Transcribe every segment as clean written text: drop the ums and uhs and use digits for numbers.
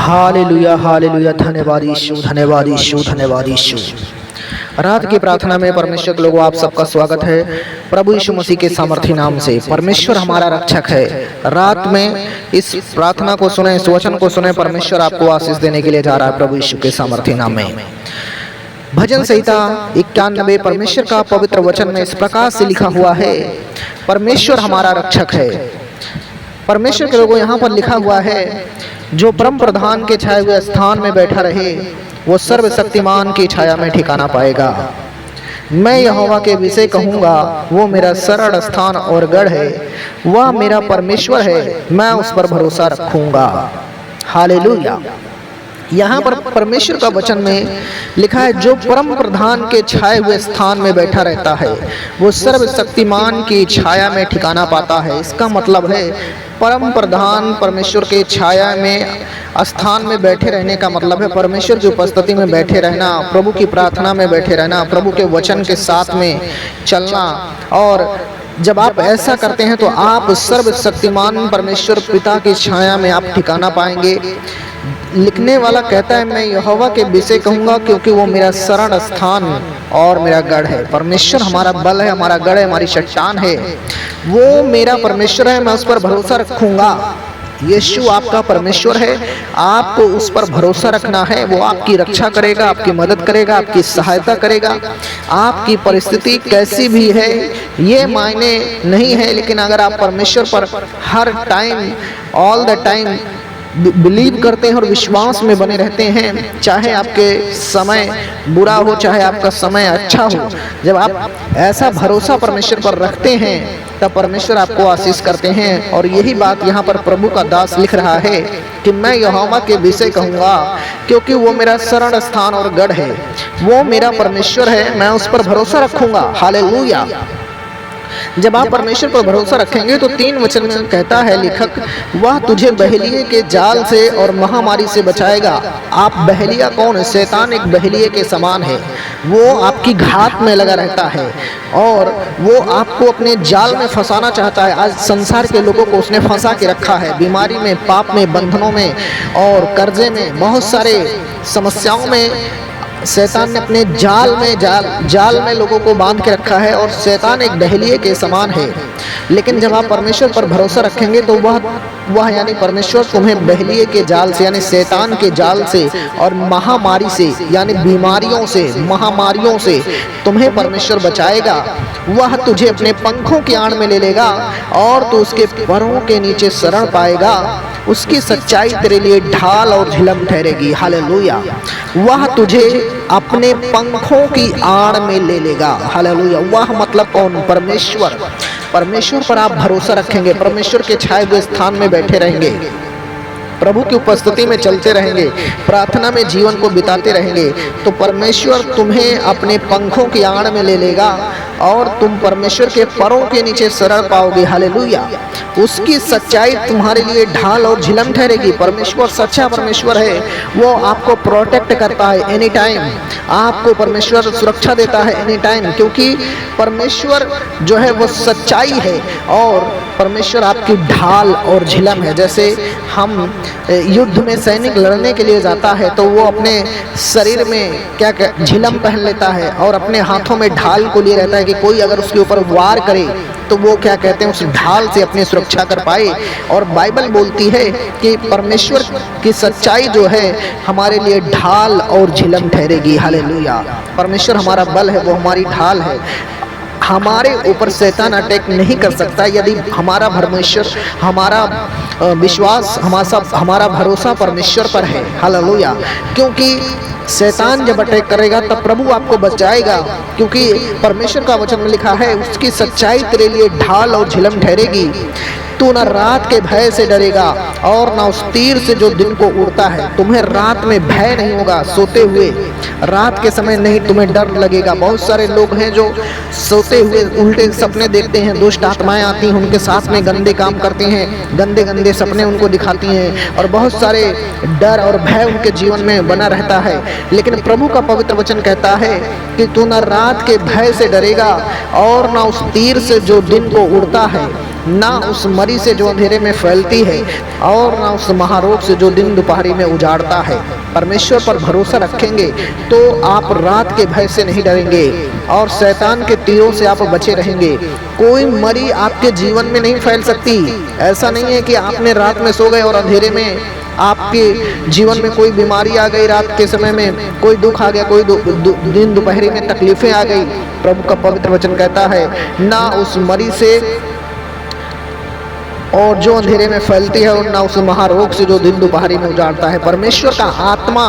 Hallelujah hallelujah. धन्यवाद यीशु, धन्यवाद यीशु, धन्यवाद यीशु। रात की प्रार्थना में परमेश्वर के लोगों आप सबका स्वागत है प्रभु यीशु मसीह के सामर्थी नाम से। परमेश्वर हमारा रक्षक है। रात में इस प्रार्थना को सुने, इस वचन को सुने। परमेश्वर आपको आशीष देने के लिए जा रहा है प्रभु यीशु के सामर्थी नाम में। भजन संहिता 91 परमेश्वर का पवित्र वचन में इस प्रकार से लिखा हुआ है, परमेश्वर हमारा रक्षक है। परमेश्वर के लोगों यहाँ पर लिखा हुआ है, जो परम प्रधान के छाए हुए स्थान में बैठा रहे वो सर्वशक्तिमान की छाया में ठिकाना पाएगा। मैं यहोवा के विषय कहूँगा, वो मेरा सरल स्थान और गढ़ है, वह मेरा परमेश्वर है, मैं उस पर भरोसा रखूँगा। हालेलुया। यहाँ पर परमेश्वर का वचन में लिखा है, जो परम प्रधान के छाए हुए स्थान में बैठा रहता है वो सर्वशक्तिमान की छाया में ठिकाना पाता है। इसका मतलब है परम प्रधान परमेश्वर के छाया में स्थान में बैठे रहने का मतलब है परमेश्वर की उपस्थिति में बैठे रहना, प्रभु की प्रार्थना में बैठे रहना, प्रभु के वचन के साथ में चलना। और जब आप ऐसा करते हैं तो आप सर्वशक्तिमान परमेश्वर पिता की छाया में आप ठिकाना पाएंगे। लिखने वाला कहता है, मैं यहोवा के विषय कहूँगा क्योंकि वो मेरा शरण स्थान और मेरा गढ़ है। परमेश्वर हमारा बल है, हमारा गढ़ है, हमारी चट्टान है। वो मेरा परमेश्वर है, मैं उस पर भरोसा रखूँगा। यीशु आपका परमेश्वर है, आपको उस पर भरोसा रखना है। वो आपकी रक्षा करेगा, आपकी मदद करेगा, आपकी सहायता करेगा। आपकी परिस्थिति कैसी भी है ये मायने नहीं है, लेकिन अगर आप परमेश्वर पर हर time all the time believe करते हैं और विश्वास में बने रहते हैं, चाहे आपके समय बुरा हो चाहे आपका समय अच्छा हो, जब आप ऐसा भरोसा परमेश्वर पर रखते हैं तब परमेश्वर आपको आशीष करते हैं। और यही बात यहाँ पर प्रभु का दास लिख रहा है कि मैं यहोवा के विषय कहूँगा क्योंकि वो मेरा शरण स्थान और गढ़ है, वो मेरा परमेश्वर है, मैं उस पर भरोसा रखूँगा। हालेलुया। जब आप परमेश्वर पर भरोसा रखेंगे तो 3 वचन में कहता है लेखक, वह तुझे बहेलिये के जाल से और महामारी से बचाएगा। आप बहेलिया कौन है? शैतान एक बहेलिये के समान है, वो आपकी घात में लगा रहता है और वो आपको अपने जाल में फंसाना चाहता है। आज संसार के लोगों को उसने फंसा के रखा है, बीमारी में, पाप में, बंधनों में और कर्जे में, बहुत सारे समस्याओं में शैतान ने अपने जाल में लोगों को बांध के रखा है और शैतान एक बहेलिये के समान है। लेकिन जब आप परमेश्वर पर भरोसा रखेंगे तो वह यानी परमेश्वर तुम्हें बहेलिये के जाल से यानी शैतान के जाल से और महामारी से यानी बीमारियों से, महामारियों से तुम्हें परमेश्वर बचाएगा। वह तुझे अपने पंखों की आड़ में ले लेगा और तू उसके पैरों के नीचे शरण पाएगा। उसकी सच्चाई तेरे लिए ढाल और झिलम ठहरेगी। हालेलुया। वह तुझे अपने पंखों की आड़ में ले लेगा। हालेलुया। वह मतलब कौन? परमेश्वर। परमेश्वर पर आप भरोसा रखेंगे, परमेश्वर के छाए हुए स्थान में बैठे रहेंगे, प्रभु की उपस्थिति में चलते रहेंगे, प्रार्थना में जीवन को बिताते रहेंगे तो परमेश्वर तुम्हें अपने पंखों की आड़ में ले लेगा और तुम परमेश्वर के पैरों के नीचे शरण पाओगे। हालेलुया। उसकी सच्चाई तुम्हारे लिए ढाल और झिलम ठहरेगी। परमेश्वर सच्चा परमेश्वर है, वो आपको प्रोटेक्ट करता है एनी टाइम। आपको परमेश्वर सुरक्षा देता है एनी टाइम, क्योंकि परमेश्वर जो है वो सच्चाई है और परमेश्वर आपकी ढाल और झिलम है। जैसे हम युद्ध में सैनिक लड़ने के लिए जाता है तो वो अपने शरीर में क्या झिलम पहन लेता है और अपने हाथों में ढाल को लिए रहता है कि कोई अगर उसके ऊपर वार करे तो वो क्या कहते हैं, उस ढाल से अपनी सुरक्षा कर पाए। और बाइबल बोलती है कि परमेश्वर की सच्चाई जो है हमारे लिए ढाल और झिलम ठहरेगी। हालेलुया। परमेश्वर हमारा बल है, वो हमारी ढाल है। हमारे ऊपर शैतान अटैक नहीं कर सकता यदि हमारा परमेश्वर, हमारा विश्वास, हमारा भरोसा परमेश्वर पर है। हालेलुया। क्योंकि शैतान जब अटैक करेगा तब प्रभु आपको बचाएगा, क्योंकि परमेश्वर का वचन में लिखा है उसकी सच्चाई तेरे लिए ढाल और झिलम ठहरेगी। तू न रात के भय से डरेगा और न उस तीर से जो दिन को उड़ता है। तुम्हें रात में भय नहीं होगा, सोते हुए रात के समय नहीं तुम्हें डर लगेगा। बहुत सारे लोग हैं जो सोते हुए उल्टे सपने देखते हैं, दुष्ट आत्माएं आती हैं उनके साथ में, गंदे काम करते हैं, गंदे गंदे सपने उनको दिखाती हैं और बहुत सारे डर और भय उनके जीवन में बना रहता है। लेकिन प्रभु का पवित्र वचन कहता है कि तू न रात के भय से डरेगा और न उस तीर से जो दिन को उड़ता है। ना उस मरी से जो अंधेरे में फैलती है, और ना उस महारोग से जो दिन दोपहरी में उजाड़ता है। परमेश्वर पर भरोसा रखेंगे तो आप रात के भय से नहीं डरेंगे और शैतान के तीरों से आप बचे रहेंगे। कोई मरी आपके जीवन में नहीं फैल सकती। ऐसा नहीं है कि आपने रात में सो गए और अंधेरे में आपके जीवन में कोई बीमारी आ गई, रात के समय में कोई दुख आ गया, कोई दिन दोपहरी में तकलीफें आ गई। प्रभु का पवित्र वचन कहता है, ना उस मरी से और जो अंधेरे में फैलती है, और ना उस महारोग से जो दिन दोपहरी में उजाड़ता है। परमेश्वर का आत्मा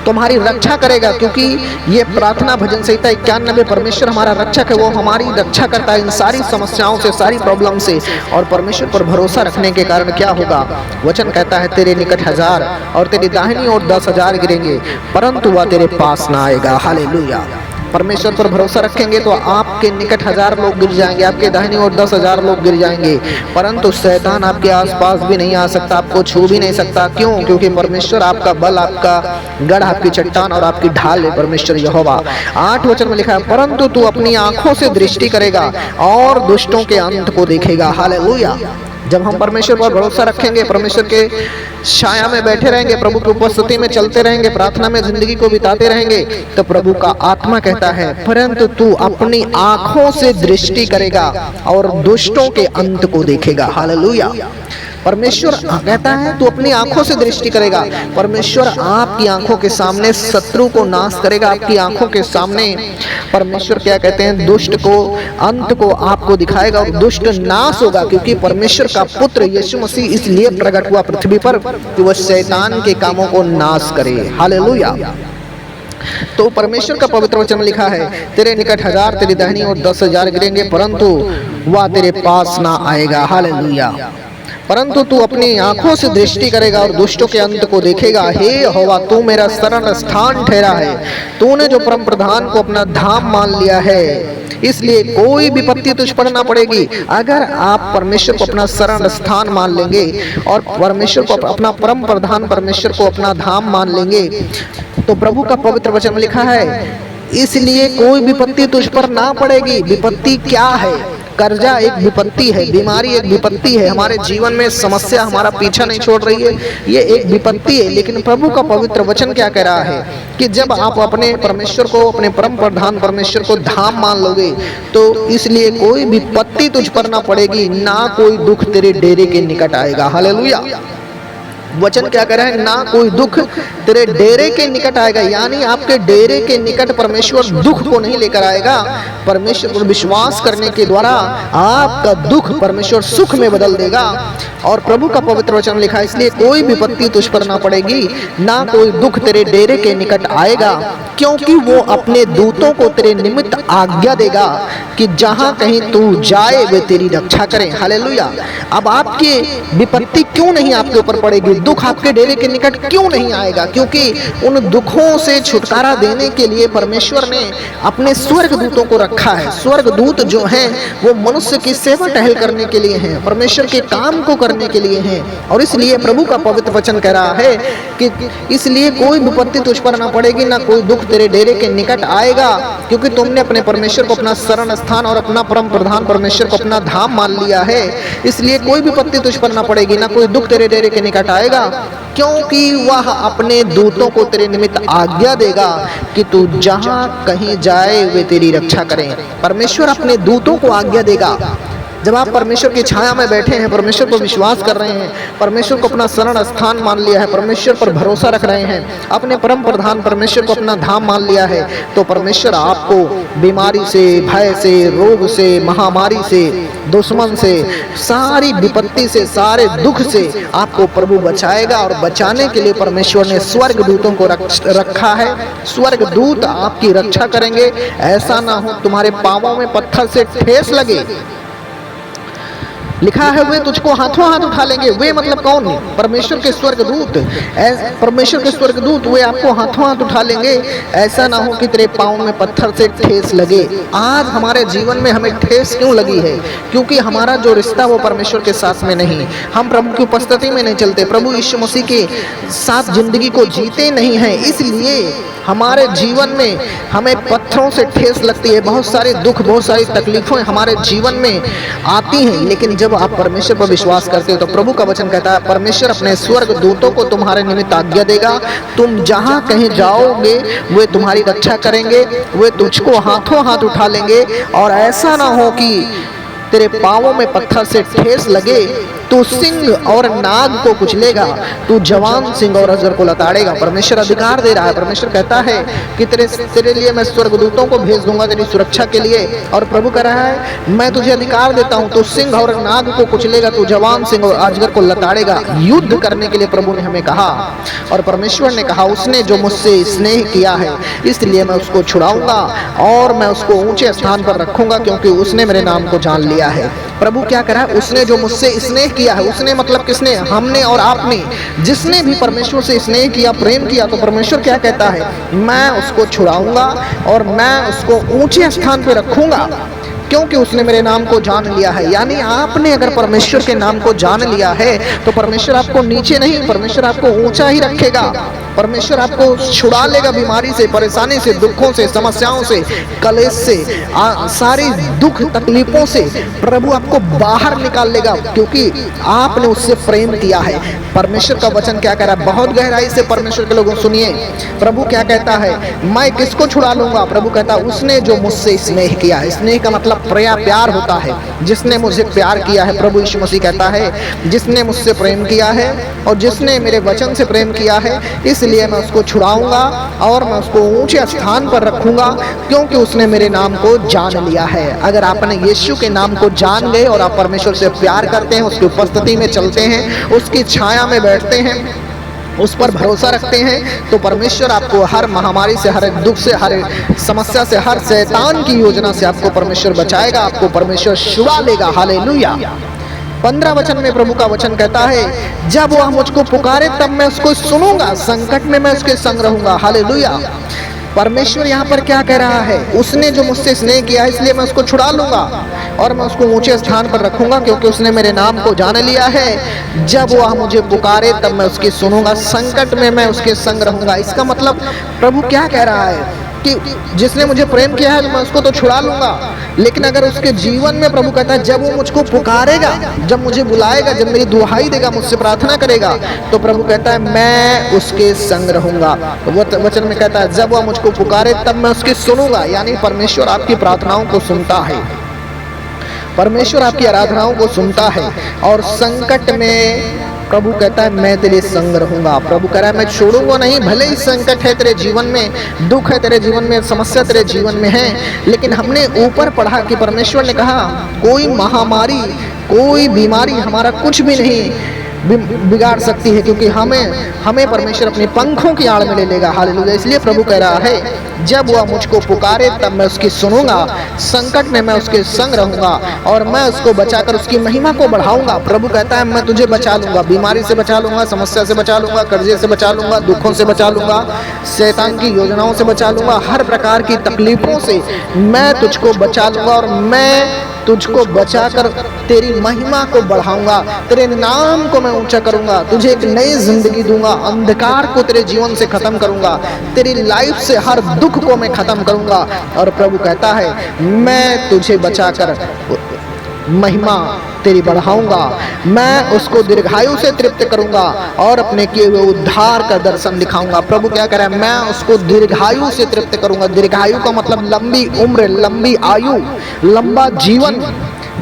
तुम्हारी रक्षा करेगा, क्योंकि ये प्रार्थना भजन संहिता 91, परमेश्वर हमारा रक्षक है, वो हमारी रक्षा करता है इन सारी समस्याओं से, सारी प्रॉब्लम से। और परमेश्वर पर भरोसा रखने के कारण क्या होगा? वचन कहता है, तेरे निकट 1000 और तेरी दाहिनी ओर 10,000 गिरेंगे, परंतु वह तेरे पास ना आएगा। हालेलुया। परमेश्वर पर भरोसा रखेंगे तो आपके निकट 1000 लोग गिर जाएंगे, आपके दाहिनी ओर 10,000 लोग गिर जाएंगे, परंतु शैतान आपके आसपास भी नहीं आ सकता, आपको छू भी नहीं सकता। क्यों? क्योंकि परमेश्वर आपका बल, आपका गढ़, आपकी चट्टान और आपकी ढाल है, परमेश्वर यहोवा। 8 वचन में लिखा है, परंतु तू अपनी आंखों से दृष्टि करेगा और दुष्टों के अंत को देखेगा। हालेलुया। जब हम परमेश्वर पर भरोसा रखेंगे, परमेश्वर के छाया में बैठे रहेंगे, प्रभु की उपस्थिति में चलते रहेंगे, प्रार्थना में जिंदगी को बिताते रहेंगे, तो प्रभु का आत्मा कहता है, परंतु तू अपनी आंखों से दृष्टि करेगा और दुष्टों के अंत को देखेगा। हालेलुया। परमेश्वर कहता है तू अपनी आंखों से दृष्टि करेगा। परमेश्वर आपकी आंखों के सामने शत्रु को नाश करेगा। आपकी आंखों के सामने परमेश्वर क्या कहते हैं, दुष्ट को, अंत को आपको दिखाएगा और दुष्ट नाश होगा, क्योंकि परमेश्वर का पुत्र यीशु मसीह इसलिए प्रकट हुआ पृथ्वी पर कि वह शैतान के कामों को नाश करे। हालेलुया। तो परमेश्वर का पवित्र वचन लिखा है, तेरे निकट 1000 तेरी दाहिनी ओर 10,000 गिरेंगे, परंतु वह तेरे पास ना आएगा। हालेलुया। परंतु तू अपनी आंखों से दृष्टि करेगा और दुष्टों के अंत को देखेगा। हे यहोवा, तू मेरा शरण स्थान ठहरा है, तूने जो परम प्रधान को अपना धाम मान लिया है, इसलिए कोई विपत्ति तुझ पर ना पड़ेगी। अगर आप परमेश्वर को अपना शरण स्थान मान लेंगे और परमेश्वर को अपना परम प्रधान, परमेश्वर को अपना धाम मान लेंगे, तो प्रभु का पवित्र वचन में लिखा है, इसलिए कोई विपत्ति तुझ पर ना पड़ेगी। विपत्ति क्या है? कर्जा एक विपत्ति है, बीमारी एक विपत्ति है, हमारे जीवन में समस्या हमारा पीछा नहीं छोड़ रही है, ये एक विपत्ति है। लेकिन प्रभु का पवित्र वचन क्या कह रहा है कि जब आप अपने परमेश्वर को, अपने परम प्रधान परमेश्वर को धाम मान लोगे, तो इसलिए कोई विपत्ति तुझ पर ना पड़ेगी, ना कोई दुख तेरे डेरे के निकट आएगा। हालेलुया। वचन क्या कह रहा है? ना कोई दुख तेरे डेरे के निकट आएगा, यानी आपके डेरे के निकट परमेश्वर दुख को नहीं लेकर आएगा। परमेश्वर पर विश्वास करने के द्वारा आपका दुख परमेश्वर सुख में बदल देगा। और प्रभु का पवित्र वचन लिखा है, इसलिए कोई विपत्ति तुझ पर ना पड़ेगी, ना कोई दुख तेरे डेरे के निकट आएगा, क्योंकि वो अपने दूतों को तेरे निमित्त आज्ञा देगा कि जहां कहीं तू जाए वे तेरी रक्षा करें। हालेलुया। अब आपकी विपत्ति क्यों नहीं आपके ऊपर पड़ेगी? दुख आपके डेरे के निकट क्यों नहीं आएगा? क्योंकि उन दुखों से छुटकारा देने के लिए परमेश्वर ने अपने स्वर्ग दूतों को रखा है। स्वर्ग दूत जो हैं वो मनुष्य की सेवा टहल करने के लिए हैं, परमेश्वर के काम को करने के लिए हैं। और इसलिए प्रभु का पवित्र वचन कह रहा है कि इसलिए कोई विपत्ति तुझ पर ना पड़ेगी, ना कोई दुख तेरे डेरे के निकट आएगा, क्योंकि तुमने अपने परमेश्वर को अपना शरण स्थान और अपना परम प्रधान परमेश्वर को अपना धाम मान लिया है। इसलिए कोई विपत्ति तुझ पर ना पड़ेगी, ना कोई दुख तेरे डेरे के निकट आएगा, क्योंकि वह अपने दूतों को तेरे निमित्त आज्ञा देगा कि तू जहां कहीं जाए वे तेरी रक्षा करें। परमेश्वर अपने दूतों को आज्ञा देगा। जब आप परमेश्वर की छाया में बैठे हैं, परमेश्वर पर विश्वास कर रहे हैं, परमेश्वर को अपना शरण स्थान मान लिया है, परमेश्वर पर भरोसा रख रहे हैं, अपने परम प्रधान परमेश्वर को अपना धाम मान लिया है, तो परमेश्वर आपको बीमारी से, भय से, रोग से, महामारी से, दुश्मन से, सारी विपत्ति से, सारे दुख से आपको प्रभु बचाएगा। और बचाने के लिए परमेश्वर ने स्वर्ग दूतों को रखा है। स्वर्ग दूत आपकी रक्षा करेंगे। ऐसा ना हो तुम्हारे पांवों में पत्थर से ठेस लगे। लिखा है वे तुझको हाथों हाथ उठा लेंगे। वे मतलब कौन? परमेश्वर के स्वर्गदूत। परमेश्वर के स्वर्गदूत वे आपको हाथों हाथ उठा लेंगे। ऐसा ना हो कि तेरे पाँव में पत्थर से ठेस लगे। आज हमारे जीवन में हमें ठेस क्यों लगी है? क्योंकि हमारा जो रिश्ता वो परमेश्वर के साथ में नहीं। हम प्रभु की उपस्थिति में नहीं चलते, प्रभु यीशु मसीह के साथ जिंदगी को जीते नहीं हैं, इसलिए हमारे जीवन में हमें पत्थरों से ठेस लगती है, बहुत सारे दुख, बहुत सारी तकलीफें हमारे जीवन में आती हैं, लेकिन जब आप परमेश्वर पर विश्वास करते हो तो प्रभु का वचन कहता है परमेश्वर अपने स्वर्ग दूतों को तुम्हारे निमित्त आज्ञा देगा, तुम जहां कहीं जाओगे वे तुम्हारी रक्षा करेंगे, वे तुझको हाथों हाथ उठा लेंगे, और ऐसा ना हो कि तेरे पांवों में पत्थर से ठेस लगे। तू सिंह और नाग को कुचलेगा, तू जवान सिंह और अजगर को लताड़ेगा। परमेश्वर अधिकार दे रहा है। परमेश्वर कहता है कि तेरे लिए मैं स्वर्गदूतों को भेज दूंगा तेरी सुरक्षा के लिए। और प्रभु कह रहा है मैं तुझे अधिकार देता हूं, तू सिंह और नाग को कुचलेगा, तू जवान सिंह और अजगर को लताड़ेगा। युद्ध करने के लिए प्रभु ने हमें कहा, और परमेश्वर ने कहा उसने जो मुझसे स्नेह किया है इसलिए मैं उसको छुड़ाऊंगा और मैं उसको ऊंचे स्थान पर रखूंगा, क्योंकि उसने मेरे नाम को जान लिया है। प्रभु क्या कह रहा है? उसने जो मुझसे स्नेह किया है, उसने मतलब किसने? हमने और आपने। जिसने भी परमेश्वर से स्नेह किया, प्रेम किया, तो परमेश्वर क्या कहता है? मैं उसको छुड़ाऊंगा और मैं उसको ऊंचे स्थान पर रखूंगा, क्योंकि उसने मेरे नाम को जान लिया है। यानी आपने अगर परमेश्वर के नाम को जान लिया है तो परमेश्वर आपको नीचे नहीं, परमेश्वर आपको ऊंचा ही रखेगा। परमेश्वर आपको छुड़ा लेगा बीमारी से, परेशानी से, दुखों से, समस्याओं से, कलेश से, सारी दुख तकलीफों से प्रभु आपको बाहर निकाल लेगा, क्योंकि आपने उससे प्रेम किया है। परमेश्वर का वचन क्या कह रहा है? बहुत गहराई से परमेश्वर के लोगों सुनिए। प्रभु क्या कहता है? मैं किसको छुड़ा लूंगा? प्रभु कहता है उसने जो मुझसे स्नेह किया है। स्नेह का मतलब प्यार होता है। जिसने मुझे प्यार किया है, प्रभु यीशु मसीह कहता है जिसने मुझसे प्रेम किया है और जिसने मेरे वचन से प्रेम किया है, इसलिए मैं उसको छुड़ाऊंगा और मैं उसको ऊंचे स्थान पर रखूंगा, क्योंकि उसने मेरे नाम को जान लिया है। अगर आपने यीशु के नाम को जान गए और आप परमेश्वर से प्यार करते हैं, उसकी उपस्थिति में चलते हैं, उसकी छाया में बैठते हैं, उस पर भरोसा रखते हैं, तो परमेश्वर आपको हर महामारी से, हर एक दुख से, हर एक समस्या से, हर शैतान की योजना से आपको परमेश्वर बचाएगा, आपको परमेश्वर छुड़ा लेगा। हालेलुया। 15 वचन में प्रभु का वचन कहता है जब वह मुझको पुकारे तब मैं उसको सुनूंगा, संकट में मैं उसके संग रहूंगा। हालेलुया। परमेश्वर यहाँ पर क्या कह रहा है? उसने जो मुझसे स्नेह किया है इसलिए मैं उसको छुड़ा लूंगा और मैं उसको ऊंचे स्थान पर रखूंगा, क्योंकि उसने मेरे नाम को जान लिया है। जब वह मुझे पुकारे तब मैं उसकी सुनूंगा, संकट में मैं उसके संग रहूंगा। इसका मतलब प्रभु क्या कह रहा है कि जिसने मुझे प्रेम किया है तो मैं उसको तो छुड़ा लूंगा, लेकिन अगर उसके जीवन में, प्रभु कहता है जब वो मुझको पुकारेगा, जब मुझे बुलाएगा, जब मेरी दुहाई देगा, मुझसे प्रार्थना करेगा, तो प्रभु कहता है मैं उसके संग रहूंगा। वो वचन में कहता है जब वह मुझको पुकारे तब मैं उसकी सुनूंगा। यानी परमेश्वर आपकी प्रार्थनाओं को सुनता है, परमेश्वर आपकी आराधनाओं को सुनता है। और संकट में प्रभु कहता है मैं तेरे संग रहूंगा। प्रभु कह रहा है मैं छोड़ूंगा नहीं, भले ही संकट है तेरे जीवन में, दुख है तेरे जीवन में, समस्या तेरे जीवन में है, लेकिन हमने ऊपर पढ़ा कि परमेश्वर ने कहा कोई महामारी, कोई बीमारी हमारा कुछ भी नहीं बिगाड़ सकती है, क्योंकि हमें परमेश्वर अपने पंखों की आड़ में ले लेगा। हालेलुया। इसलिए प्रभु कह रहा है जब वह मुझको पुकारे तब मैं उसकी सुनूंगा, संकट में मैं उसके संग रहूंगा और मैं उसको बचाकर उसकी महिमा को बढ़ाऊंगा। प्रभु कहता है मैं तुझे बचा लूंगा, बीमारी से बचा लूंगा, समस्या से बचा लूंगा, कर्जे से बचा लूंगा, दुखों से बचा लूंगा, शैतान की योजनाओं से बचा लूंगा, हर प्रकार की तकलीफों से मैं तुझको बचा लूंगा और मैं तुझको बचाकर तेरी महिमा को बढ़ाऊंगा, तेरे नाम को मैं ऊंचा करूंगा, तुझे एक नई जिंदगी दूंगा, अंधकार को तेरे जीवन से खत्म करूंगा, तेरी लाइफ से हर दुख को मैं खत्म करूंगा। और प्रभु कहता है मैं तुझे बचाकर महिमा तेरी बढ़ाऊंगा, मैं उसको दीर्घायु से तृप्त करूंगा और अपने किए हुए उद्धार का दर्शन दिखाऊंगा। प्रभु क्या कह रहा है? मैं उसको दीर्घायु से तृप्त करूंगा। दीर्घायु का मतलब लंबी उम्र, लंबी आयु, लंबा जीवन।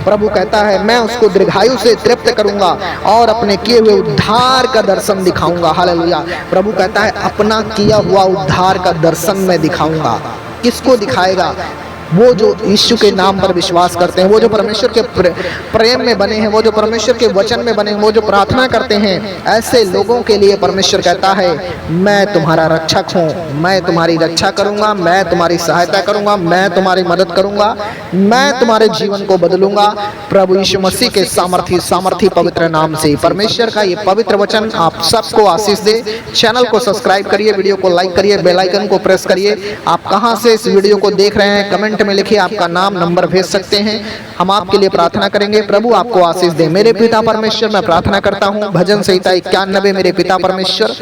प्रभु कहता है मैं उसको दीर्घायु से तृप्त करूंगा और अपने किए हुए उद्धार का दर्शन दिखाऊंगा। हालेलुया। प्रभु कहता है अपना किया हुआ उद्धार का दर्शन मैं दिखाऊंगा। किसको दिखाएगा? वो जो यीशु के नाम पर विश्वास करते हैं, वो जो परमेश्वर के प्रेम में बने हैं, वो जो परमेश्वर के वचन में बने हैं, वो जो प्रार्थना करते हैं, ऐसे लोगों के लिए परमेश्वर कहता है मैं तुम्हारा रक्षक हूँ, मैं तुम्हारी रक्षा करूँगा, मैं तुम्हारी सहायता करूँगा, मैं तुम्हारी मदद करूँगा, मैं तुम्हारे जीवन को बदलूंगा। प्रभु यीशु मसीह के सामर्थी पवित्र नाम से परमेश्वर का ये पवित्र वचन आप सबको आशीष दे। चैनल को सब्सक्राइब करिए, वीडियो को लाइक करिए, बेल आइकन को प्रेस करिए। आप कहाँ से इस वीडियो को देख रहे हैं कमेंट में लिखिए, आपका नाम नंबर भेज सकते हैं, हम आपके लिए प्रार्थना करेंगे। प्रभु आपको आशीष दे। मेरे पिता परमेश्वर, मैं प्रार्थना करता हूँ भजन संहिता 91 मेरे पिता परमेश्वर,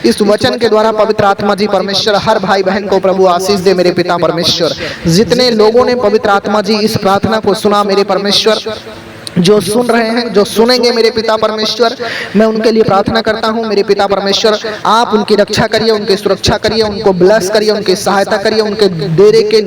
इस वचन के द्वारा पवित्र आत्मा जी परमेश्वर हर भाई बहन को प्रभु आशीष दे मेरे पिता परमेश्वर। जितने लोगों ने पवित्र आत्मा जी इस प्रार्थना को सुना मेरे परमेश्वर, जो सुन रहे हैं, जो सुनेंगे मेरे पिता परमेश्वर, मैं उनके लिए प्रार्थना करता हूं मेरे पिता परमेश्वर। आप उनकी रक्षा करिए, उनकी सुरक्षा करिए, उनको ब्लेस करिए, उनकी सहायता करिए, उनके डेरे के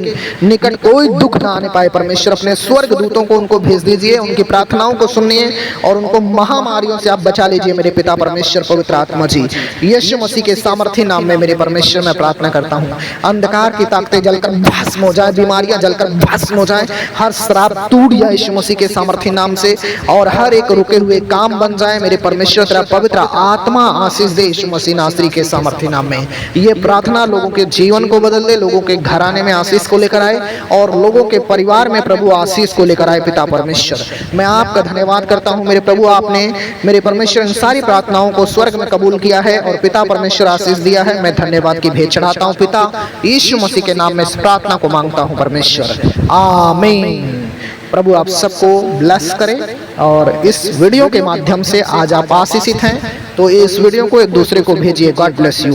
निकट कोई दुख ना आने पाए परमेश्वर। अपने स्वर्ग दूतों को उनको भेज दीजिए, उनकी प्रार्थनाओं को सुनिए और उनको महामारियों से आप बचा लीजिए मेरे पिता परमेश्वर। पवित्र आत्मा जी यीशु मसीह के सामर्थी नाम में मेरे परमेश्वर मैं प्रार्थना करता हूँ। अंधकार की ताकतें जलकर भस्म हो जाए, बीमारियां जलकर भस्म हो जाए, हर श्राप टूट जाए यीशु मसीह के सामर्थी नाम से, और हर एक रुके हुए काम बन जाए मेरे परमेश्वर। तेरा पवित्र आत्मा आशीष दे यीशु मसीह नासरी के सामर्थी नाम में। ये प्रार्थना लोगों के जीवन को बदल दे, लोगों के घराने में आशीष को लेकर आए और लोगों के परिवार में प्रभु आशीष को लेकर आए पिता परमेश्वर। मैं आपका धन्यवाद करता हूँ मेरे प्रभु, आपने मेरे परमेश्वर इन सारी प्रार्थनाओं को स्वर्ग में कबूल किया है और पिता परमेश्वर आशीष दिया है। मैं धन्यवाद की भेंट चढ़ाता हूँ पिता यीशु मसीह के नाम में इस प्रार्थना को मांगता हूँ परमेश्वर, आमीन। प्रभु आप सबको ब्लेस करें और इस वीडियो के माध्यम से आज आप आशीषित हैं, तो इस वीडियो को एक दूसरे को भेजिए। God bless you.